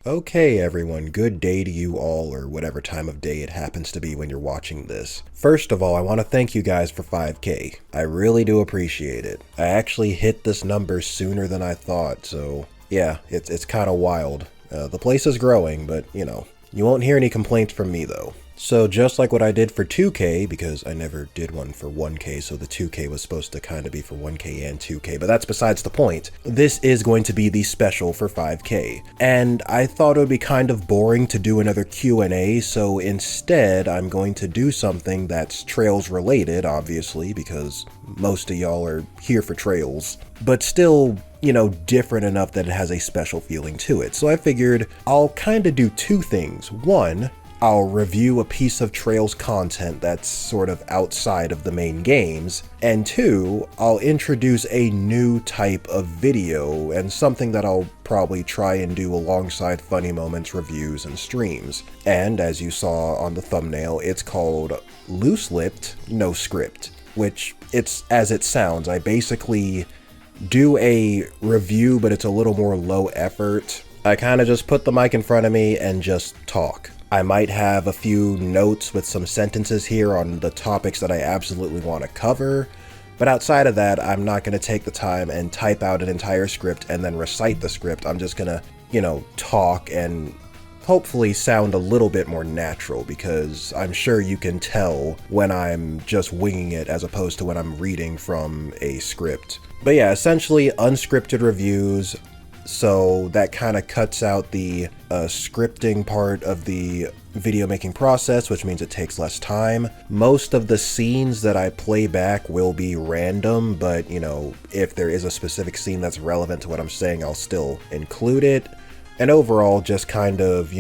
Okay, everyone, good day to you all, or whatever time of day it happens to be when you're watching this. First of all, I want to thank you guys for 5K. I really do appreciate it. I actually hit this number sooner than I thought, so yeah, it's kind of wild. The place is growing, but you won't hear any complaints from me though. So just like what I did for 2K, because I never did one for 1K, so the 2K was supposed to kind of be for 1K and 2K, but that's besides the point. This is going to be the special for 5K. And I thought it would be kind of boring to do another Q&A, so instead I'm going to do something that's Trails related, obviously, because most of y'all are here for Trails, but still different enough that it has a special feeling to it. So I figured I'll kind of do two things. One, I'll review a piece of Trails content that's sort of outside of the main games, and two, I'll introduce a new type of video and something that I'll probably try and do alongside Funny Moments reviews and streams. And as you saw on the thumbnail, it's called Loose-Lipped, No Script, which it's as it sounds. I basically do a review, but it's a little more low effort. I kind of just put the mic in front of me and just talk. I might have a few notes with some sentences here on the topics that I absolutely want to cover, but outside of that, I'm not going to take the time and type out an entire script and then recite the script. I'm just going to, talk and hopefully sound a little bit more natural, because I'm sure you can tell when I'm just winging it as opposed to when I'm reading from a script. But yeah, essentially unscripted reviews. So that kind of cuts out the scripting part of the video making process, which means it takes less time. Most of the scenes that I play back will be random, but if there is a specific scene that's relevant to what I'm saying, I'll still include it. And overall, just kind of,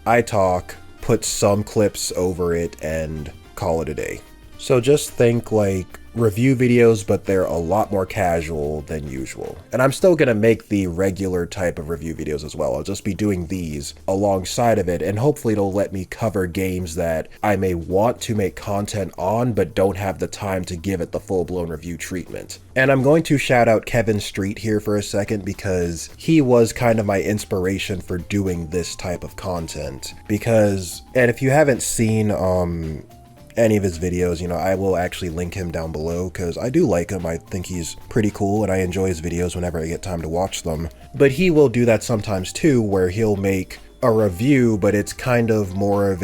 I talk, put some clips over it, and call it a day. So just think like review videos, but they're a lot more casual than usual. And I'm still gonna make the regular type of review videos as well. I'll just be doing these alongside of it, and hopefully it'll let me cover games that I may want to make content on, but don't have the time to give it the full-blown review treatment. And I'm going to shout out Kevin Street here for a second, because he was kind of my inspiration for doing this type of content. And if you haven't seen, any of his videos, I will actually link him down below, because I do like him. I think he's pretty cool, and I enjoy his videos whenever I get time to watch them. But he will do that sometimes too, where he'll make a review, but it's kind of more of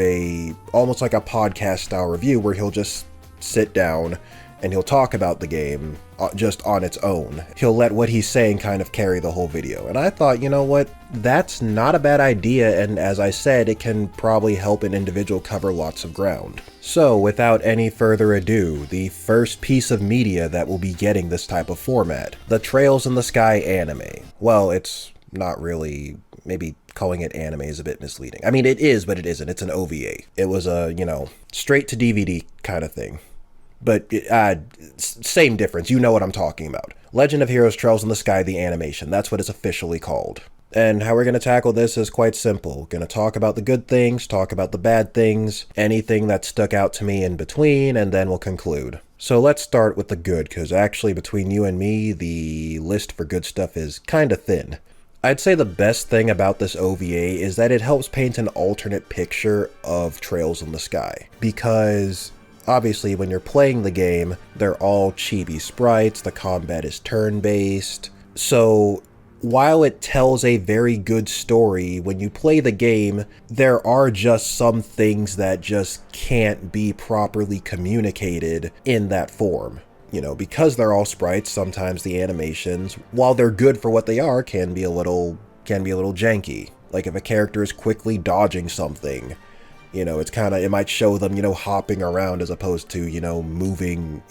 almost like a podcast style review, where he'll just sit down and he'll talk about the game just on its own. He'll let what he's saying kind of carry the whole video. And I thought, you know what? That's not a bad idea, and as I said, it can probably help an individual cover lots of ground. So, without any further ado, the first piece of media that will be getting this type of format, the Trails in the Sky anime. Well, it's not really, maybe calling it anime is a bit misleading. I mean, it is, but it isn't. It's an OVA. It was a, straight to DVD kind of thing. But same difference, you know what I'm talking about. Legend of Heroes Trails in the Sky, the animation, that's what it's officially called. And how we're going to tackle this is quite simple. Going to talk about the good things, talk about the bad things, anything that stuck out to me in between, and then we'll conclude. So let's start with the good, because actually between you and me, the list for good stuff is kind of thin. I'd say the best thing about this OVA is that it helps paint an alternate picture of Trails in the Sky, because obviously, when you're playing the game, they're all chibi sprites, the combat is turn-based. So, while it tells a very good story, when you play the game, there are just some things that just can't be properly communicated in that form. Because they're all sprites, sometimes the animations, while they're good for what they are, can be a little janky. Like if a character is quickly dodging something, it might show them, hopping around as opposed to, moving,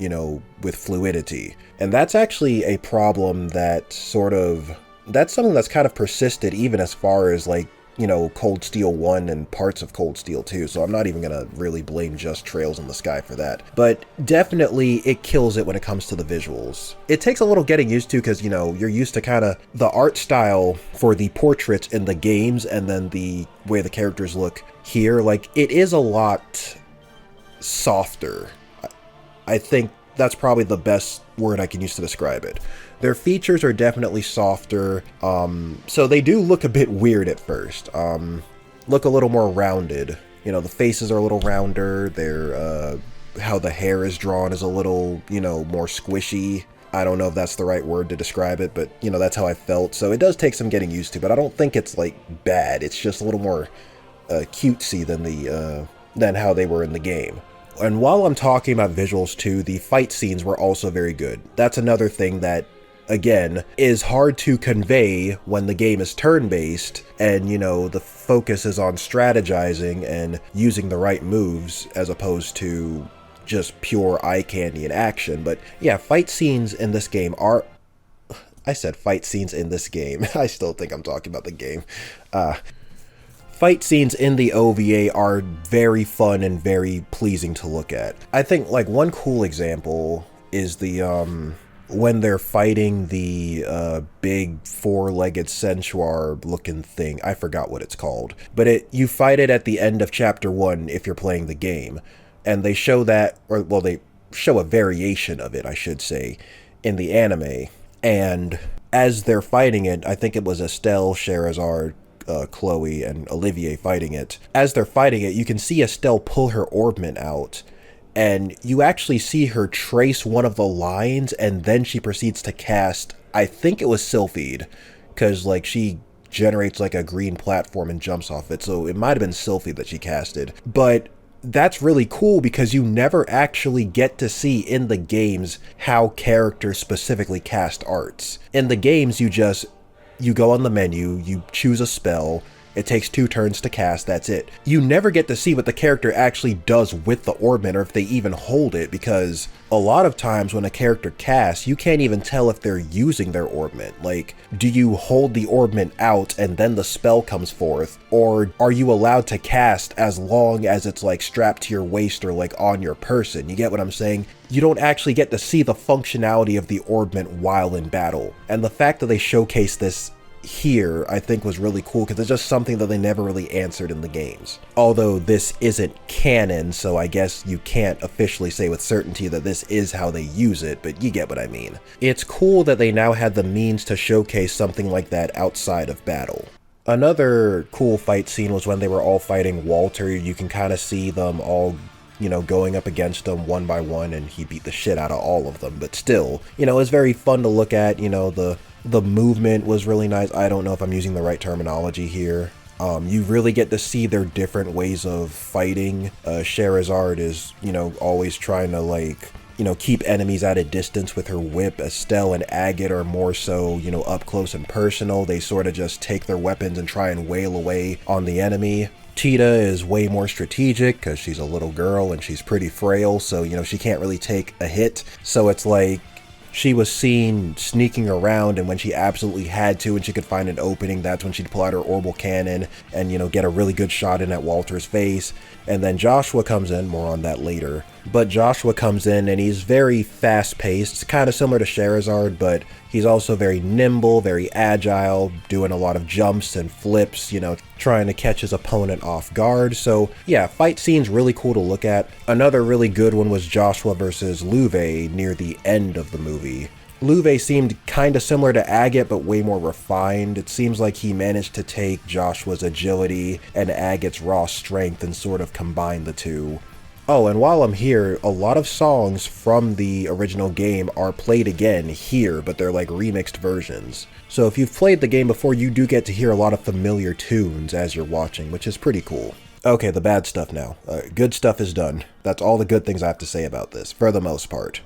with fluidity. And that's actually a problem that's something that's kind of persisted even as far as Cold Steel 1 and parts of Cold Steel 2, so I'm not even gonna really blame just Trails in the Sky for that. But definitely it kills it when it comes to the visuals. It takes a little getting used to, because, you're used to kind of the art style for the portraits in the games, and then the way the characters look here, it is a lot softer. I think That's probably the best word I can use to describe it. Their features are definitely softer, so they do look a bit weird at first. Look a little more rounded. You know, the faces are a little rounder, their, how the hair is drawn is a little, you know, more squishy. I don't know if that's the right word to describe it, but, you know, that's how I felt. So it does take some getting used to, but I don't think it's, like, bad. It's just a little more cutesy than how they were in the game. And while I'm talking about visuals too, the fight scenes were also very good. That's another thing that, again, is hard to convey when the game is turn-based and, you know, the focus is on strategizing and using the right moves as opposed to just pure eye candy and action. But yeah, fight scenes in this game are... I said fight scenes in this game. I still think I'm talking about the game. Fight scenes in the OVA are very fun and very pleasing to look at. I think, like, one cool example is the, when they're fighting the, big four-legged centaur-looking thing. I forgot what it's called. But you fight it at the end of Chapter 1 if you're playing the game. And they show that, or, well, they show a variation of it, I should say, in the anime. And as they're fighting it, I think it was Estelle, Sherazade, Chloe, and Olivier fighting it. As they're fighting it, you can see Estelle pull her orbment out, and you actually see her trace one of the lines, and then she proceeds to cast, I think it was Sylphid, because, like, she generates, like, a green platform and jumps off it, so it might have been Sylphid that she casted. But that's really cool because you never actually get to see in the games how characters specifically cast arts. In the games, you go on the menu, you choose a spell, it takes 2 turns to cast, that's it. You never get to see what the character actually does with the orbment or if they even hold it, because a lot of times when a character casts, you can't even tell if they're using their orbment. Like, do you hold the orbment out and then the spell comes forth, or are you allowed to cast as long as it's like strapped to your waist or like on your person? You get what I'm saying? You don't actually get to see the functionality of the orbment while in battle. And the fact that they showcase this here, I think, was really cool because it's just something that they never really answered in the games. Although this isn't canon, so I guess you can't officially say with certainty that this is how they use it, but you get what I mean. It's cool that they now had the means to showcase something like that outside of battle. Another cool fight scene was when they were all fighting Walter. You can kind of see them all, you know, going up against him one by one, and he beat the shit out of all of them. But still, you know, it's very fun to look at. You know, the movement was really nice. I don't know if I'm using the right terminology here. You really get to see their different ways of fighting. Sherazade is, you know, always trying to, like, you know, keep enemies at a distance with her whip. Estelle and Agate are more so, you know, up close and personal. They sort of just take their weapons and try and wail away on the enemy. Tita is way more strategic because she's a little girl and she's pretty frail, so, you know, she can't really take a hit. So it's like she was seen sneaking around, and when she absolutely had to and she could find an opening, that's when she'd pull out her orbital cannon and, you know, get a really good shot in at Walter's face. And then Joshua comes in, more on that later. But Joshua comes in and he's very fast-paced. It's kind of similar to Sherazade, but he's also very nimble, very agile, doing a lot of jumps and flips, you know, trying to catch his opponent off guard. So yeah, fight scenes really cool to look at. Another really good one was Joshua versus Louve near the end of the movie. Louve seemed kind of similar to Agate, but way more refined. It seems like he managed to take Joshua's agility and Agate's raw strength and sort of combine the two. Oh, and while I'm here, a lot of songs from the original game are played again here, but they're like remixed versions. So if you've played the game before, you do get to hear a lot of familiar tunes as you're watching, which is pretty cool. Okay, the bad stuff now. Good stuff is done. That's all the good things I have to say about this, for the most part.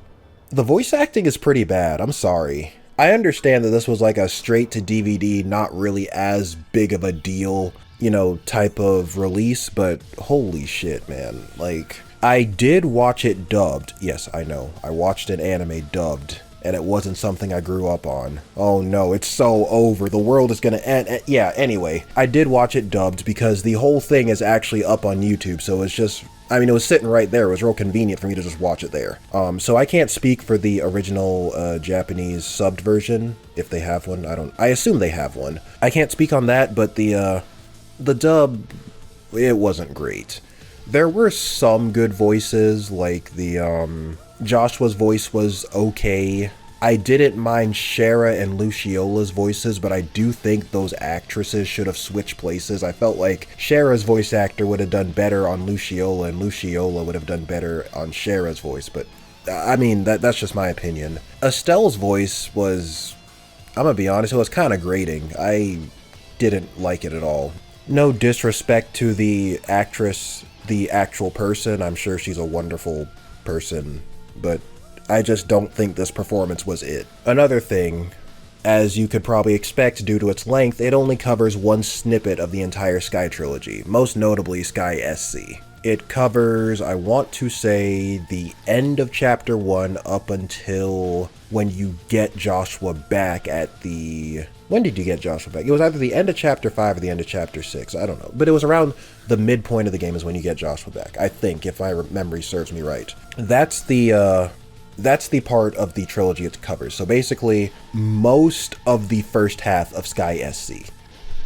The voice acting is pretty bad, I'm sorry. I understand that this was like a straight to DVD, not really as big of a deal, you know, type of release, but holy shit, man. Like, I did watch it dubbed. Yes, I know. I watched an anime dubbed, and it wasn't something I grew up on. Oh no, it's so over. The world is gonna end. Yeah, anyway, I did watch it dubbed because the whole thing is actually up on YouTube, so it's just, I mean, it was sitting right there. It was real convenient for me to just watch it there. So I can't speak for the original Japanese subbed version, if they have one. I assume they have one. I can't speak on that, but the dub, it wasn't great. There were some good voices, like Joshua's voice was okay. I didn't mind Shara and Luciola's voices, but I do think those actresses should have switched places. I felt like Shara's voice actor would have done better on Luciola, and Luciola would have done better on Shara's voice, but I mean, that's just my opinion. Estelle's voice was, I'm gonna be honest, it was kind of grating. I didn't like it at all. No disrespect to the actress, the actual person. I'm sure she's a wonderful person, but I just don't think this performance was it. Another thing, as you could probably expect due to its length, it only covers one snippet of the entire Sky trilogy, most notably Sky SC. It covers, I want to say, the end of Chapter 1 up until when you get Joshua back at the... When did you get Joshua back? It was either the end of Chapter 5 or the end of Chapter 6, I don't know. But it was around the midpoint of the game is when you get Joshua back, I think, if my memory serves me right. That's the part of the trilogy it covers. So basically, most of the first half of Sky SC,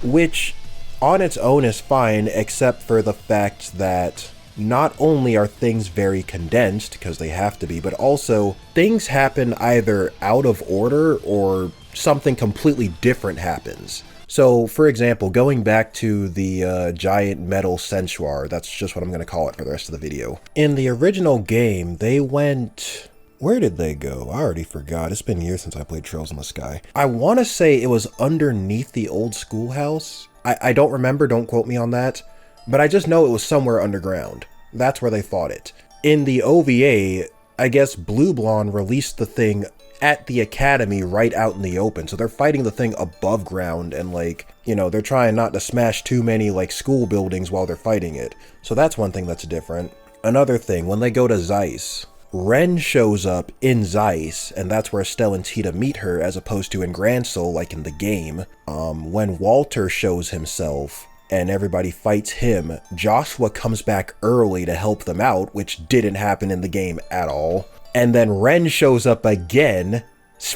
which on its own is fine, except for the fact that not only are things very condensed, because they have to be, but also things happen either out of order or something completely different happens. So, for example, going back to the giant metal sensuar, that's just what I'm going to call it for the rest of the video. In the original game, they went... Where did they go? I already forgot. It's been years since I played Trails in the Sky. I want to say it was underneath the old schoolhouse. I don't remember, don't quote me on that. But I just know it was somewhere underground. That's where they fought it. In the OVA, I guess Blue Blonde released the thing at the academy right out in the open. So they're fighting the thing above ground and, like, you know, they're trying not to smash too many, like, school buildings while they're fighting it. So that's one thing that's different. Another thing, when they go to Zeiss, Ren shows up in Zeiss, and that's where Estelle and Tita meet her, as opposed to in Grand Soul, like in the game. When Walter shows himself, and everybody fights him, Joshua comes back early to help them out, which didn't happen in the game at all. And then Ren shows up again.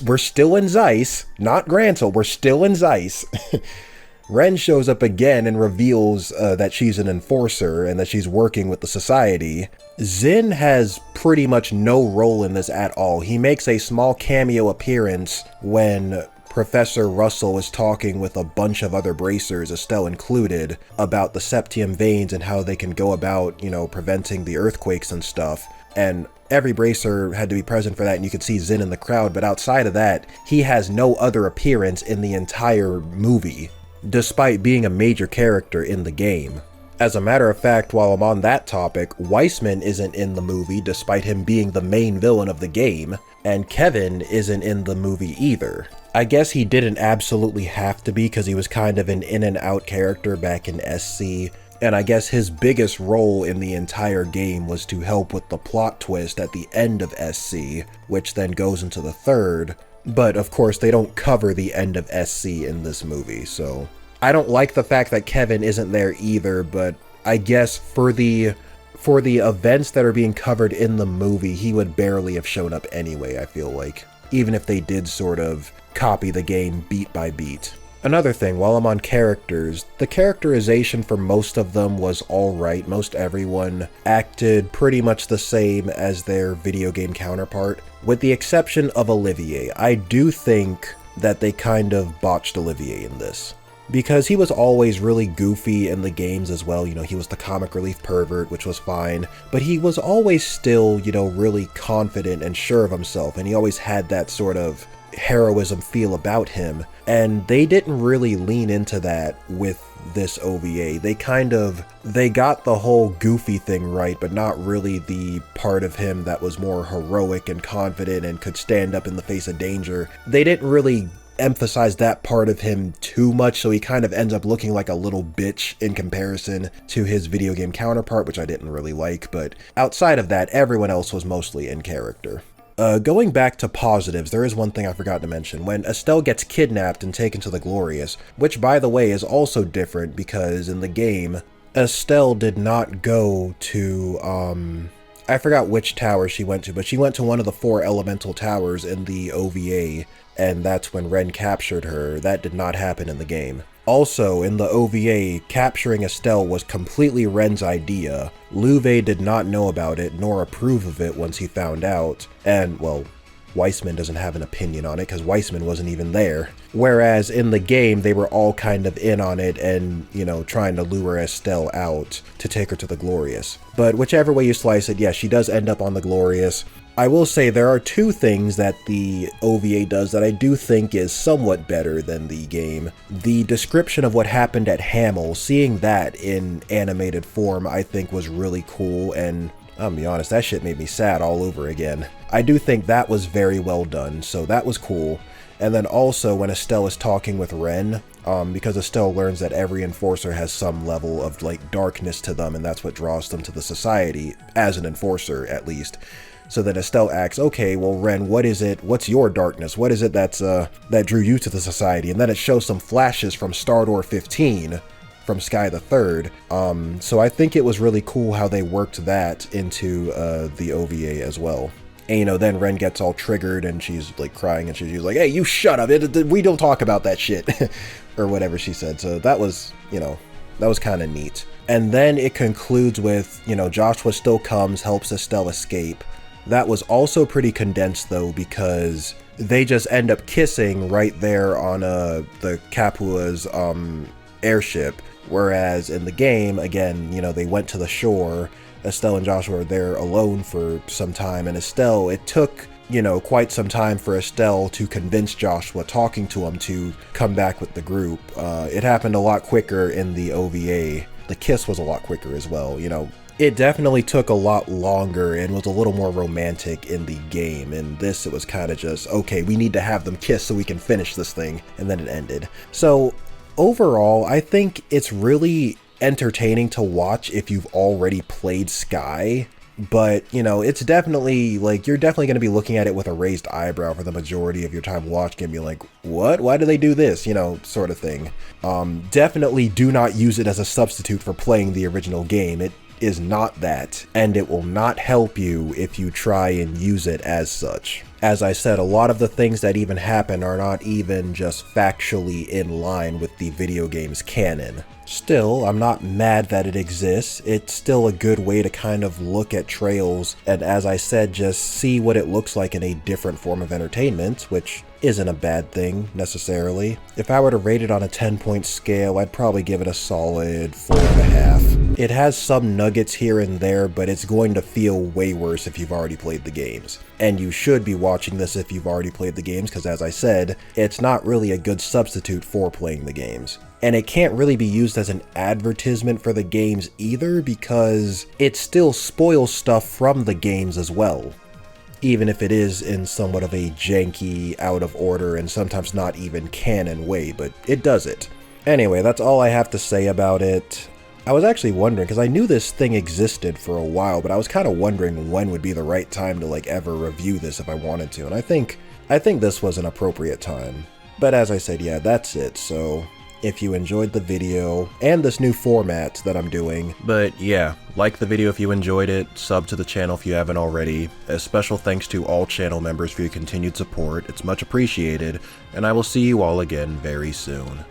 We're still in Zeiss, not Grand Soul, we're still in Zeiss. Ren shows up again and reveals that she's an enforcer and that she's working with the society. Zin has pretty much no role in this at all. He makes a small cameo appearance when Professor Russell is talking with a bunch of other bracers, Estelle included, about the septium veins and how they can go about, you know, preventing the earthquakes and stuff. And every bracer had to be present for that, and you could see Zin in the crowd, but outside of that, he has no other appearance in the entire movie, despite being a major character in the game. As a matter of fact, while I'm on that topic, Weissman isn't in the movie despite him being the main villain of the game, and Kevin isn't in the movie either. I guess he didn't absolutely have to be because he was kind of an in and out character back in SC, and I guess his biggest role in the entire game was to help with the plot twist at the end of SC, which then goes into the third, but of course they don't cover the end of SC in this movie, so... I don't like the fact that Kevin isn't there either, but I guess for the events that are being covered in the movie, he would barely have shown up anyway, I feel like. Even if they did sort of copy the game beat by beat. Another thing, while I'm on characters, the characterization for most of them was alright. Most everyone acted pretty much the same as their video game counterpart, with the exception of Olivier. I do think that they kind of botched Olivier in this, because he was always really goofy in the games as well. You know, he was the comic relief pervert, which was fine, but he was always still, you know, really confident and sure of himself, and he always had that sort of heroism feel about him, and they didn't really lean into that with this OVA. They got the whole goofy thing right, but not really the part of him that was more heroic and confident and could stand up in the face of danger. They didn't really emphasize that part of him too much, so he kind of ends up looking like a little bitch in comparison to his video game counterpart, which I didn't really like, but outside of that, everyone else was mostly in character. Going back to positives, there is one thing I forgot to mention. When Estelle gets kidnapped and taken to the Glorious, which by the way is also different because in the game, Estelle did not go to, I forgot which tower she went to, but she went to one of the 4 elemental towers in the OVA, and that's when Ren captured her. That did not happen in the game. Also, in the OVA, capturing Estelle was completely Ren's idea. Louvet did not know about it nor approve of it once he found out, and, well, Weissman doesn't have an opinion on it because Weissman wasn't even there. Whereas in the game, they were all kind of in on it and, you know, trying to lure Estelle out to take her to the Glorious. But whichever way you slice it, yeah, she does end up on the Glorious. I will say there are two things that the OVA does that I do think is somewhat better than the game. The description of what happened at Hamel, seeing that in animated form, I think was really cool, and I'm gonna be honest, that shit made me sad all over again. I do think that was very well done, so that was cool. And then also when Estelle is talking with Ren, because Estelle learns that every enforcer has some level of like darkness to them, and that's what draws them to the society, as an enforcer at least. So then Estelle asks, okay, well Ren, what is it, what's your darkness? What is it that's that drew you to the society? And then it shows some flashes from Star Door 15, from Sky the Third. So I think it was really cool how they worked that into the OVA as well. And, you know, then Ren gets all triggered and she's like crying and she's like, hey, you shut up, we don't talk about that shit, or whatever she said. So that was, you know, that was kind of neat. And then it concludes with, you know, Joshua still comes, helps Estelle escape. That was also pretty condensed though, because they just end up kissing right there on the Capua's airship. Whereas in the game, again, you know, they went to the shore. Estelle and Joshua were there alone for some time, and Estelle, it took, you know, quite some time for Estelle to convince Joshua, talking to him, to come back with the group. It happened a lot quicker in the OVA. The kiss was a lot quicker as well, you know. It definitely took a lot longer and was a little more romantic in the game. In this, it was kind of just, okay, we need to have them kiss so we can finish this thing, and then it ended. So overall, I think it's really entertaining to watch if you've already played Sky, but, you know, it's definitely, like, you're definitely going to be looking at it with a raised eyebrow for the majority of your time watching and be like, what? Why do they do this? You know, sort of thing. Definitely do not use it as a substitute for playing the original game. It is not that, and it will not help you if you try and use it as such. As I said, a lot of the things that even happen are not even just factually in line with the video game's canon. Still, I'm not mad that it exists. It's still a good way to kind of look at Trails, and as I said, just see what it looks like in a different form of entertainment, which isn't a bad thing, necessarily. If I were to rate it on a 10-point scale, I'd probably give it a solid 4.5. It has some nuggets here and there, but it's going to feel way worse if you've already played the games. And you should be watching this if you've already played the games, because as I said, it's not really a good substitute for playing the games. And it can't really be used as an advertisement for the games either, because it still spoils stuff from the games as well. Even if it is in somewhat of a janky, out of order, and sometimes not even canon way, but it does it. Anyway, that's all I have to say about it. I was actually wondering, because I knew this thing existed for a while, but I was kind of wondering when would be the right time to like ever review this if I wanted to, and I think this was an appropriate time. But as I said, yeah, that's it, so if you enjoyed the video and this new format that I'm doing. But yeah, like the video if you enjoyed it, sub to the channel if you haven't already. A special thanks to all channel members for your continued support, it's much appreciated, and I will see you all again very soon.